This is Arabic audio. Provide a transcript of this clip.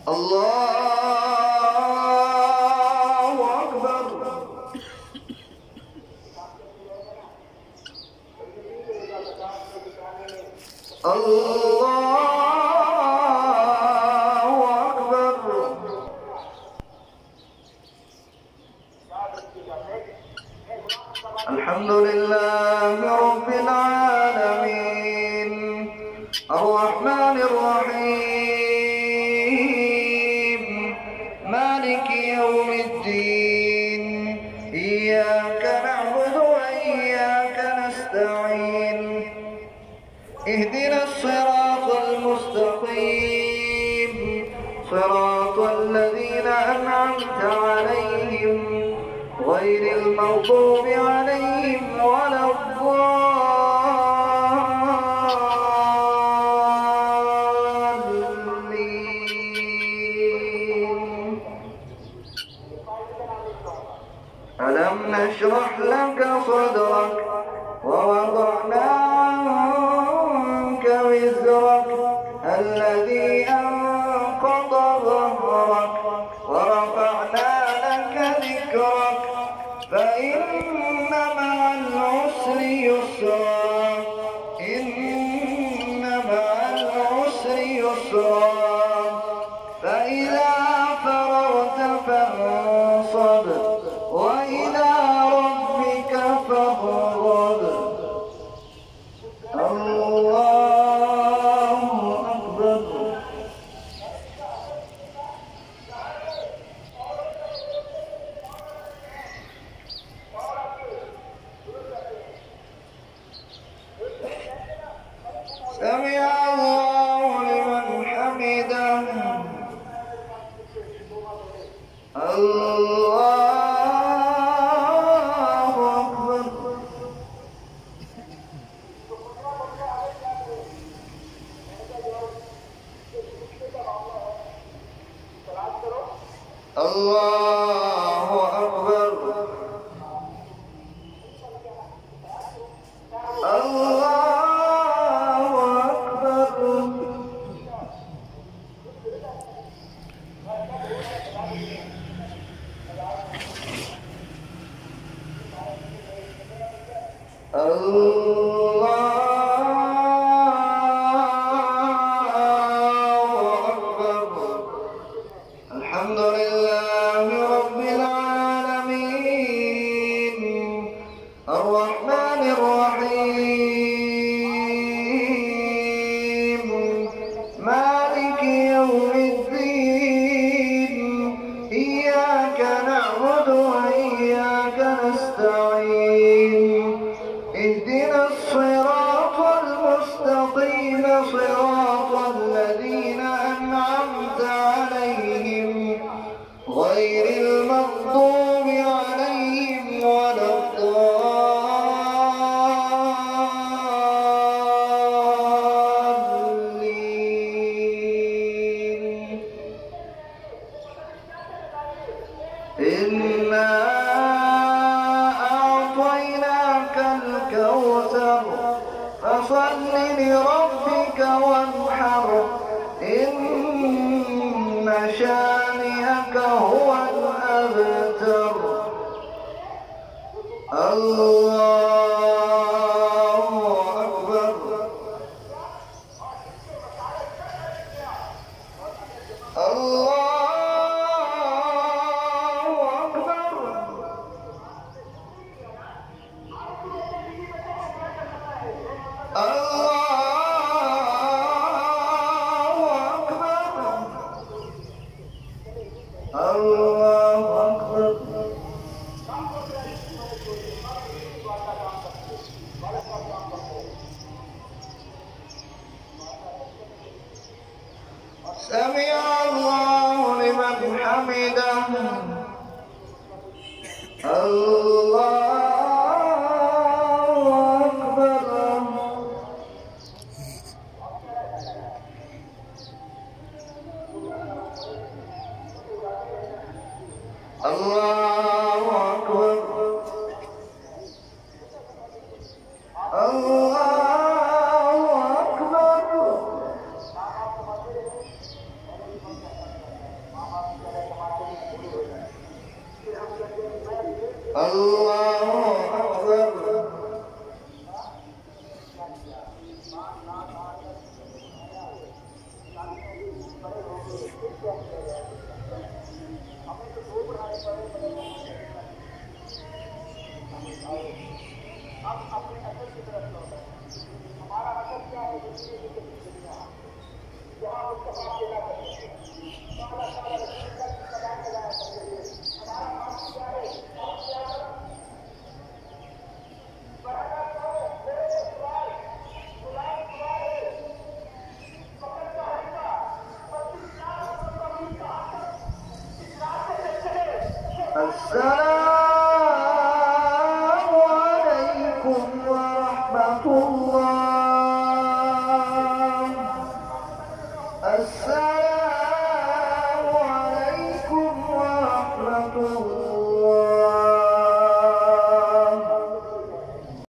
الله أكبر. الله أكبر. الحمد لله رب العالمين الرحمن الرحيم مالك يوم الدين إياك نعبد وإياك نستعين اهدنا الصراط المستقيم صراط الذين أنعمت عليهم غير المغضوب عليهم ولا الضالين. ألم نشرح لك صدرك ووضعنا عنك وزرك الذي أنقض ظهرك ورفعنا لك ذكرك فإن مع العسر يسرا إن مع العسر يسرا فإذا فرغت فانصب وإلى ربك فارغب. الله أكبر. سمع الله لمن حمده. الله أكبر. الله أكبر. الله أكبر. الله أكبر. الحمد لله رب العالمين الرحمن الرحيم مالك يوم الدين إياك نعبد وإياك نستعين اهدنا الصراط المستقيم صراط الذين أنعمت عليهم غير المغضوب عليهم ولا الضالين. إنا أعطيناك الكوثر فصل لربك وانحر إن شانئك هو الأبتر. الله أكبر. الله أكبر. الله أكبر. سمع الله لمن حمده. الله أكبر. الله أكبر. الله أكبر. السلام عليكم ورحمة الله